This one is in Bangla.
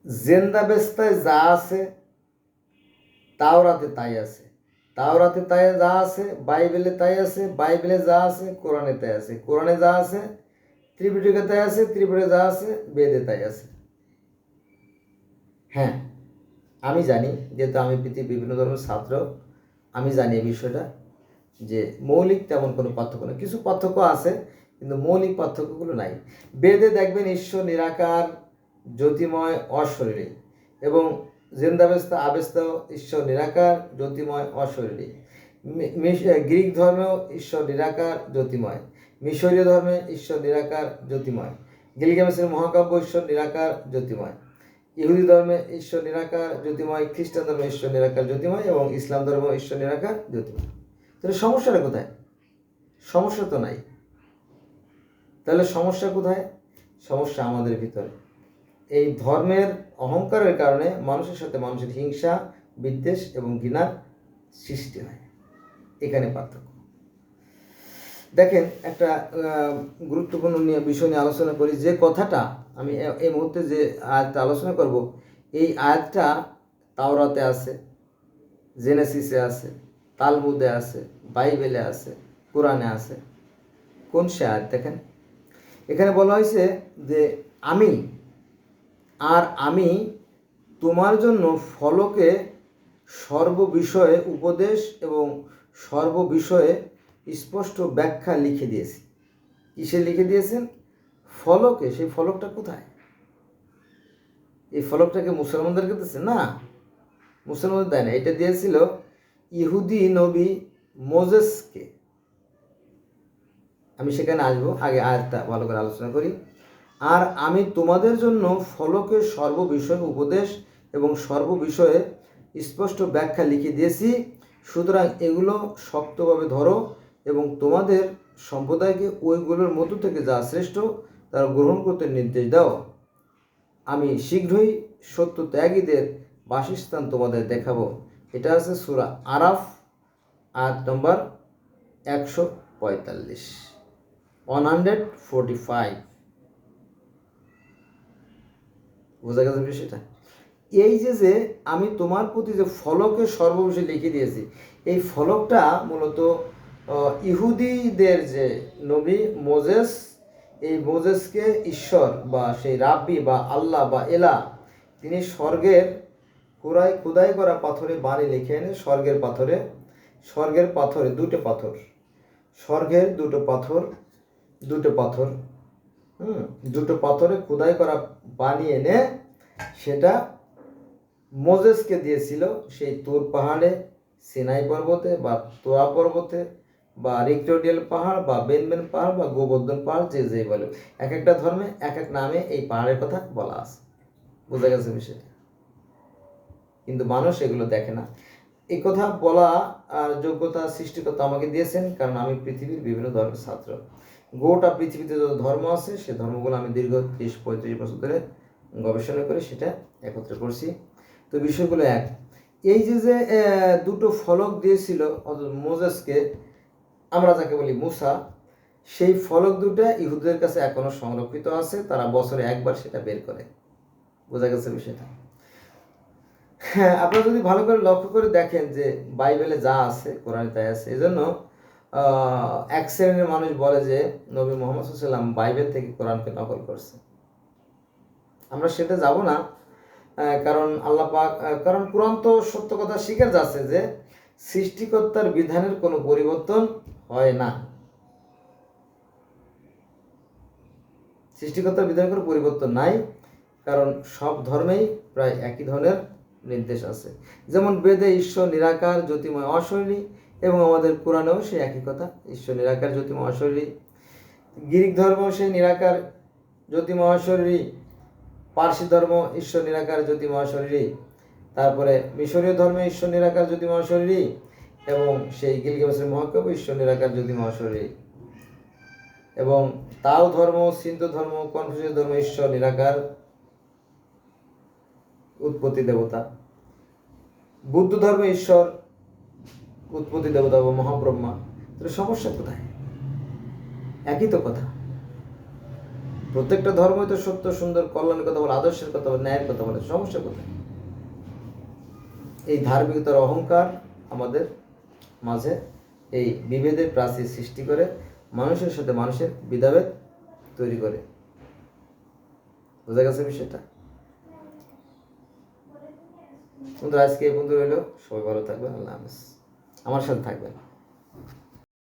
জেন্দাবেস্তায় যা আছে তাওরাতে তাই আছে, তাওরাতে তাই যা আছে বাইবেলে তাই আছে, বাইবেলে যা আছে কোরআনে তাই আছে, কোরআনে যা আছে ত্রিপিটকে তাই আছে, ত্রিপিটকে যা আছে বেদে তাই আছে। হ্যাঁ, আমি জানি, যেহেতু আমি পৃথিবীর বিভিন্ন ধরনের ছাত্র, আমি জানি এই বিষয়টা যে মৌলিক তেমন কোনো পার্থক্য নেই। কিছু পার্থক্য আছে কিন্তু মৌলিক পার্থক্যগুলো নাই। বেদে দেখবেন ঈশ্বর নিরাকার, জ্যোতিময়, অশরীরী, এবং জেন্দাবেস্তা আবেস্তা ঈশ্বর নিরাকার, জ্যোতিময়, অশরীরী। গ্রিক ধর্মেও ঈশ্বর নিরাকার, জ্যোতিময়। মিশরীয় ধর্মে ঈশ্বর নিরাকার, জ্যোতিময়। গিলগামেশের মহাকাব্য ঈশ্বর নিরাকার, জ্যোতিময়। ইহুদি ধর্মে ঈশ্বর নিরাকার, জ্যোতিময়। খ্রিস্টান ধর্মে ঈশ্বর নিরাকার, জ্যোতিময়, এবং ইসলাম ধর্মে ঈশ্বর নিরাকার, জ্যোতিময়। তাহলে সমস্যাটা কোথায়? সমস্যা তো নাই। তাহলে সমস্যা কোথায়? সমস্যা আমাদের ভিতরে। এই ধর্মের অহংকারের কারণে মানুষের সাথে মানুষের হিংসা, বিদ্বেষ এবং ঘৃণার সৃষ্টি হয়। এখানে পার্থক্য। দেখেন, একটা গুরুত্বপূর্ণ বিষয় নিয়ে আলোচনা করি। যে কথাটা আমি এই মুহূর্তে যে আয়াতটা আলোচনা করব, এই আয়াতটা তাওরাতে আছে, জেনেসিসে আছে, তালমুদে আছে, বাইবেলে আছে, কোরআনে আছে। কোন সে আয়াত দেখেন। এখানে বলা হয়েছে যে আমি তোমার জন্য ফলকে সর্ববিষয়ে উপদেশ এবং সর্ববিষয়ে স্পষ্ট ব্যাখ্যা লিখে দিয়েছি। কিসে লিখে দিয়েছেন? ফলকে। সেই ফলকটা কোথায়? এই ফলকটাকে মুসলমানদেরকে দিয়েছে না, মুসলমানদের দেয় না। এটা দিয়েছিল ইহুদি নবী মোজেসকে। আমি সেখানে আসবো, আগে আয়াতটা ভালো করে আলোচনা করি। আর আমি তোমাদের জন্য ফলকে সর্ববিষয়ে উপদেশ এবং সর্ববিষয়ে স্পষ্ট ব্যাখ্যা লিখে দিয়েছি, সুতরাং এগুলো শক্তভাবে ধরো এবং তোমাদের সম্প্রদায়কে ওইগুলোর মধ্য থেকে যা শ্রেষ্ঠ তারা গ্রহণ করতে নির্দেশ দাও। আমি শীঘ্রই সত্য ত্যাগীদের বাসস্থান তোমাদের দেখাবো। এটা আছে সূরা আরাফ, আয়াত নম্বর 145, 145। বোঝা গেছে বিষয়টা? এই যে আমি তোমার প্রতি যে ফলকে সর্ববিষয়ে লিখে দিয়েছি, এই ফলকটা মূলত ইহুদিদের যে নবী মোজেস, এই মোজেসকে ঈশ্বর বা সেই রাব্বি বা আল্লাহ বা এলা, তিনি স্বর্গের খোদাই করা পাথরে বাড়ি লিখে এনে স্বর্গের পাথরে দুটো পাথর, স্বর্গের দুটো পাথরে খোদাই করা বানিয়ে এনে সেটা মোজেসকে দিয়েছিল সেই তুর পাহাড়ে, সিনাই পর্বতে বা তোয়া পর্বতে বা রিক্টোরিয়াল পাহাড় বা বেনবেন পাহাড় বা গোবর্ধন পাহাড়, যে বলে। এক একটা ধর্মে এক এক নামে এই পাহাড়ের কথা বলা আছে। বোঝা গেছে বিষয়টা? কিন্তু মানুষ এগুলো দেখে না। এই কথা বলা আর যোগ্যতা সৃষ্টিকর্তা আমাকে দিয়েছেন, কারণ আমি পৃথিবীর বিভিন্ন ধর্মের ছাত্র। গোটা পৃথিবীতে যত ধর্ম আছে সে ধর্মগুলো আমি দীর্ঘ 30-35 বছর ধরে গবেষণা করে সেটা একত্রে করছি। তো বিষয়গুলো এক। এই যে দুটো ফলক দিয়েছিল মোজেসকে, আমরা যাকে বলি মুসা, সেই ফলক দুটো ইহুদিদের কাছে এখনো সংরক্ষিত আছে। তারা বছরে একবার সেটা বের করে। বোঝা গেছে বিষয়টা? হ্যাঁ, আপনারা যদি ভালো করে লক্ষ্য করে দেখেন যে বাইবেলে যা আছে কোরআনে তাই আছে। এই জন্য এক শ্রেণীর মানুষ বলে যে নবী মুহাম্মদ সাল্লাল্লাহু আলাইহি ওয়াসাল্লাম বাইবেল থেকে কোরআনকে নকল করছে। আমরা সেটা যাব না, কারণ আল্লাহ পাক, কারণ কোরআন তো সত্য কথা স্বীকার যাচ্ছে যে সৃষ্টিকর্তার বিধানের কোনো পরিবর্তন হয় না। সৃষ্টিকর্তার বিধানের কোনো পরিবর্তন নাই, কারণ সব ধর্মেই প্রায় একই ধরনের নির্দেশ আছে। যেমন বেদে ঈশ্বর নিরাকার, জ্যোতিময়, অশরীরী, এবং আমাদের কোরআনেও সেই একই কথা, ঈশ্বর নিরাকার, জ্যোতিময়, অশরীরী। গ্রিক ধর্মেও সেই নিরাকার, জ্যোতিময়, অশরীরী। পার্সি ধর্ম ঈশ্বর নিরাকার, জ্যোতিময়, অশরীরী। তারপরে মিশরীয় ধর্মে ঈশ্বর নিরাকার, জ্যোতিময়, অশরীরী, এবং সেই গিলগামেশের মহাকাব্য ঈশ্বর নিরাকার, জ্যোতিময়, অশরীরী। এবং তাও ধর্ম, সিন্ধু ধর্ম, কনফুসিয়াস ধর্ম ঈশ্বর নিরাকার, উৎপত্তি দেবতা। বুদ্ধ ধর্মে ঈশ্বর উৎপত্তি দেবতা বা মহাব্রহ্মা। তাহলে সমস্যা কোথায়? একই তো কথা। প্রত্যেকটা ধর্মই তো সত্য, সুন্দর, কল্যাণের কথা বলে, আদর্শের কথা বলে, ন্যায়ের কথা বলে, সমস্যা কোথায়? এই ধার্মিকতার অহংকার আমাদের মাঝে এই বিভেদের প্রাচীর সৃষ্টি করে, মানুষের সাথে মানুষের ভেদাভেদ তৈরি করে। বোঝা গেছে বিষয়টা? বন্ধুরা, আজকে এই বন্ধু রইল, সবাই ভালো থাকবেন, আল্লাহ হাফেজ। আমার সাথে থাকবেন।